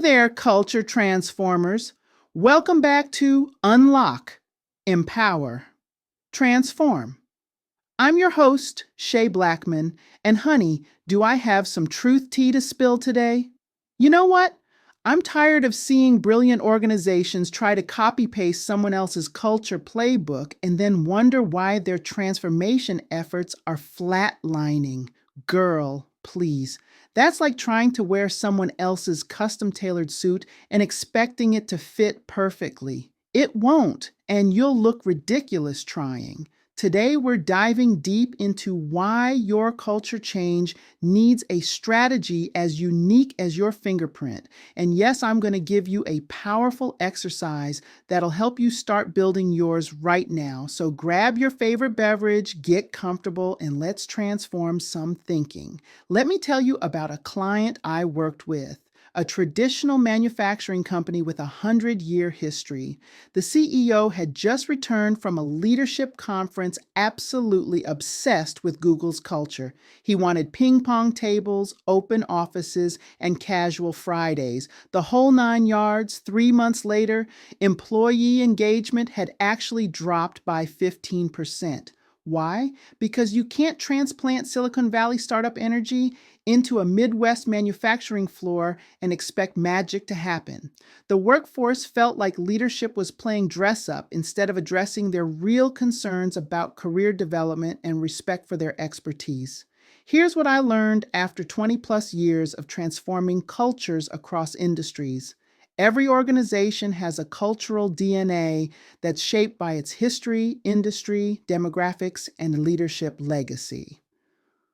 There, culture transformers. Welcome back to Unlock, Empower, Transform. I'm your host, Shay Blackmon, and honey, do I have some truth tea to spill today? You know what? I'm tired of seeing brilliant organizations try to copy paste someone else's culture playbook and then wonder why their transformation efforts are flatlining. Girl, please. That's like trying to wear someone else's custom tailored suit and expecting it to fit perfectly. It won't, and you'll look ridiculous trying. Today, we're diving deep into why your culture change needs a strategy as unique as your fingerprint. And yes, I'm going to give you a powerful exercise that'll help you start building yours right now. So grab your favorite beverage, get comfortable, and let's transform some thinking. Let me tell you about a client I worked with. A traditional manufacturing company with a 100-year history. The CEO had just returned from a leadership conference absolutely obsessed with Google's culture. He wanted ping pong tables, open offices, and casual Fridays. The whole 9 yards. 3 months later, employee engagement had actually dropped by 15%. Why? Because you can't transplant Silicon Valley startup energy into a Midwest manufacturing floor and expect magic to happen. The workforce felt like leadership was playing dress up instead of addressing their real concerns about career development and respect for their expertise. Here's what I learned after 20 plus years of transforming cultures across industries. Every organization has a cultural DNA that's shaped by its history, industry, demographics, and leadership legacy.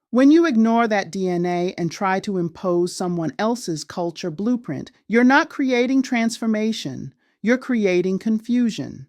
When you ignore that DNA and try to impose someone else's culture blueprint, you're not creating transformation, you're creating confusion.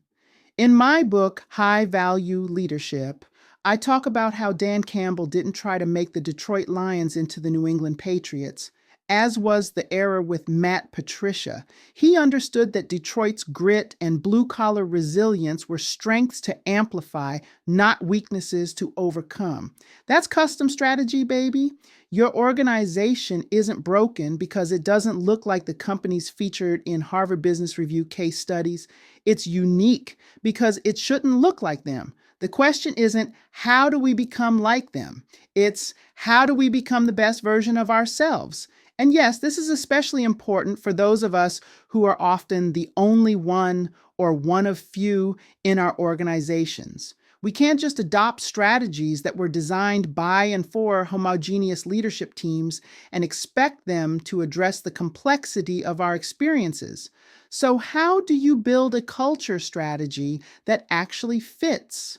In my book, High Value Leadership, I talk about how Dan Campbell didn't try to make the Detroit Lions into the New England Patriots, as was the error with Matt Patricia. He understood that Detroit's grit and blue-collar resilience were strengths to amplify, not weaknesses to overcome. That's custom strategy, baby. Your organization isn't broken because it doesn't look like the companies featured in Harvard Business Review case studies. It's unique because it shouldn't look like them. The question isn't, how do we become like them? It's, how do we become the best version of ourselves? And yes, this is especially important for those of us who are often the only one or one of few in our organizations. We can't just adopt strategies that were designed by and for homogeneous leadership teams and expect them to address the complexity of our experiences. So how do you build a culture strategy that actually fits?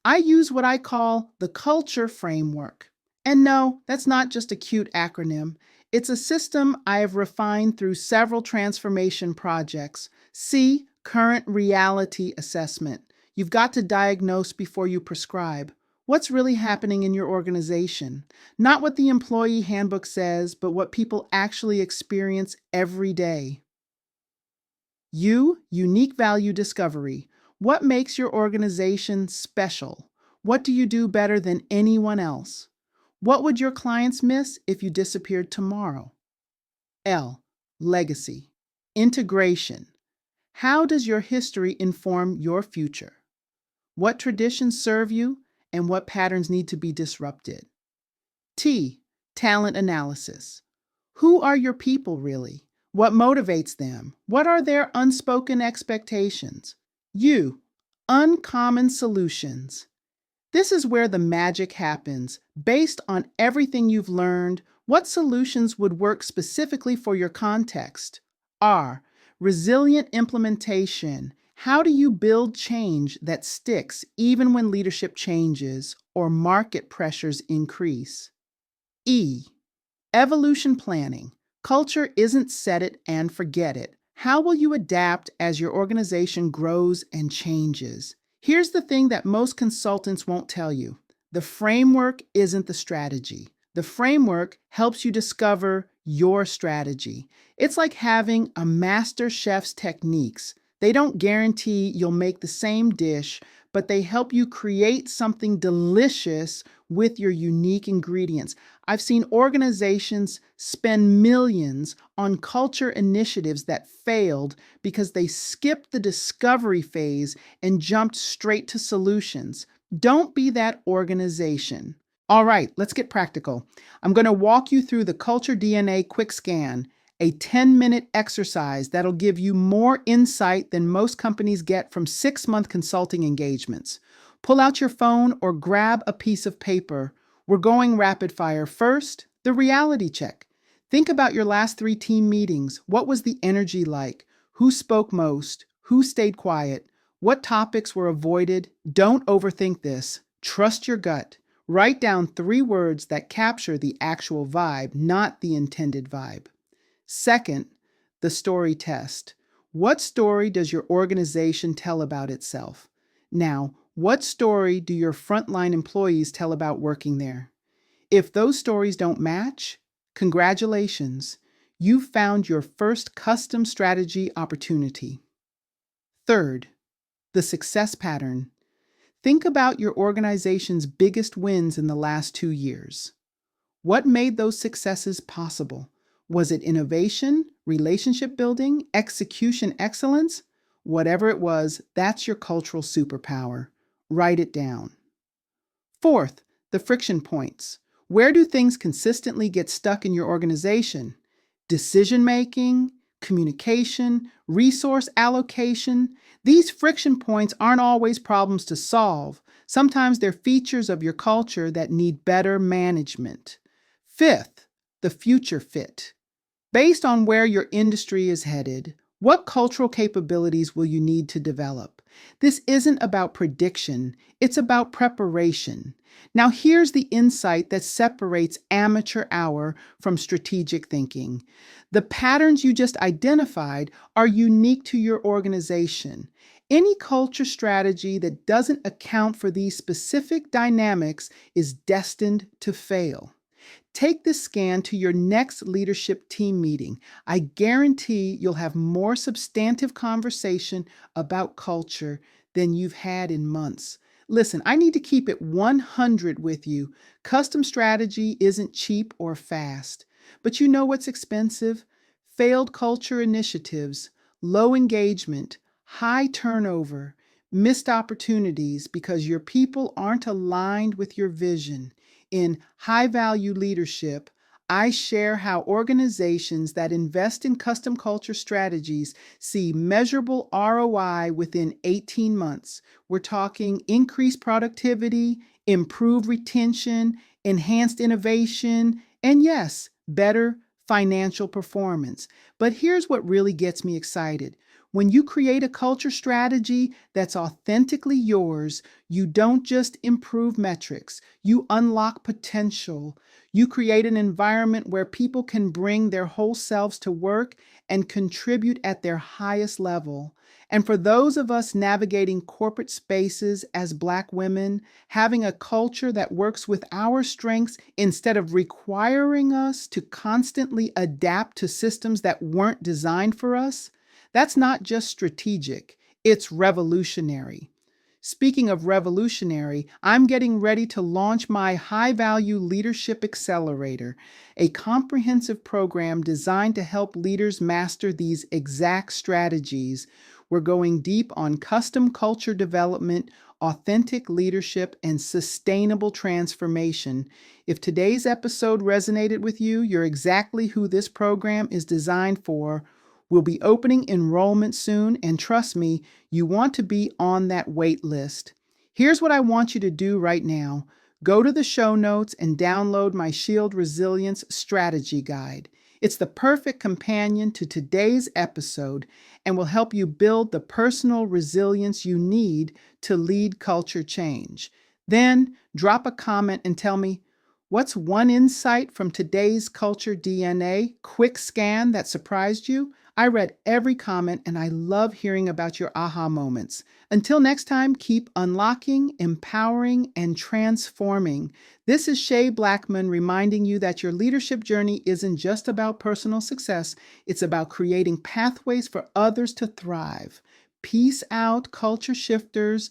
I use what I call the culture framework. And no, that's not just a cute acronym. It's a system I have refined through several transformation projects. See, current reality assessment. You've got to diagnose before you prescribe. What's really happening in your organization? Not what the employee handbook says, but what people actually experience every day. Unique value discovery. What makes your organization special? What do you do better than anyone else? What would your clients miss if you disappeared tomorrow? L, legacy. Integration. How does your history inform your future? What traditions serve you and what patterns need to be disrupted? T, talent analysis. Who are your people really? What motivates them? What are their unspoken expectations? U, uncommon solutions. This is where the magic happens. Based on everything you've learned, what solutions would work specifically for your context? R, resilient implementation. How do you build change that sticks even when leadership changes or market pressures increase? E, evolution planning. Culture isn't set it and forget it. How will you adapt as your organization grows and changes? Here's the thing that most consultants won't tell you. The framework isn't the strategy. The framework helps you discover your strategy. It's like having a master chef's techniques. They don't guarantee you'll make the same dish, but they help you create something delicious with your unique ingredients. I've seen organizations spend millions on culture initiatives that failed because they skipped the discovery phase and jumped straight to solutions. Don't be that organization. All right, let's get practical. I'm going to walk you through the Culture DNA Quick Scan, a 10-minute exercise that'll give you more insight than most companies get from 6-month consulting engagements. Pull out your phone or grab a piece of paper. We're going rapid fire. First, the reality check. Think about your last 3 team meetings. What was the energy like? Who spoke most? Who stayed quiet? What topics were avoided? Don't overthink this. Trust your gut. Write down 3 words that capture the actual vibe, not the intended vibe. Second, the story test. What story does your organization tell about itself? Now, what story do your frontline employees tell about working there? If those stories don't match, congratulations, you've found your first custom strategy opportunity. Third, the success pattern. Think about your organization's biggest wins in the last 2 years. What made those successes possible? Was it innovation, relationship building, execution excellence? Whatever it was, that's your cultural superpower. Write it down. Fourth, the friction points. Where do things consistently get stuck in your organization? Decision making, communication, resource allocation. These friction points aren't always problems to solve. Sometimes they're features of your culture that need better management. Fifth, the future fit. Based on where your industry is headed, what cultural capabilities will you need to develop? This isn't about prediction, it's about preparation. Now, here's the insight that separates amateur hour from strategic thinking. The patterns you just identified are unique to your organization. Any culture strategy that doesn't account for these specific dynamics is destined to fail. Take this scan to your next leadership team meeting. I guarantee you'll have more substantive conversation about culture than you've had in months. Listen, I need to keep it 100 with you. Custom strategy isn't cheap or fast. But you know what's expensive? Failed culture initiatives, low engagement, high turnover, missed opportunities because your people aren't aligned with your vision. In High Value Leadership, I share how organizations that invest in custom culture strategies see measurable ROI within 18 months. We're talking increased productivity, improved retention, enhanced innovation, and yes, better financial performance. But here's what really gets me excited. When you create a culture strategy that's authentically yours, you don't just improve metrics, you unlock potential. You create an environment where people can bring their whole selves to work and contribute at their highest level. And for those of us navigating corporate spaces as Black women, having a culture that works with our strengths instead of requiring us to constantly adapt to systems that weren't designed for us, that's not just strategic, it's revolutionary. Speaking of revolutionary, I'm getting ready to launch my High Value Leadership Accelerator, a comprehensive program designed to help leaders master these exact strategies. We're going deep on custom culture development, authentic leadership, and sustainable transformation. If today's episode resonated with you, you're exactly who this program is designed for. We'll be opening enrollment soon, and trust me, you want to be on that wait list. Here's what I want you to do right now. Go to the show notes and download my Shield Resilience Strategy Guide. It's the perfect companion to today's episode and will help you build the personal resilience you need to lead culture change. Then drop a comment and tell me, what's one insight from today's Culture DNA quick scan that surprised you? I read every comment and I love hearing about your aha moments. Until next time, keep unlocking, empowering, and transforming. This is Shay Blackmon reminding you that your leadership journey isn't just about personal success, it's about creating pathways for others to thrive. Peace out, culture shifters.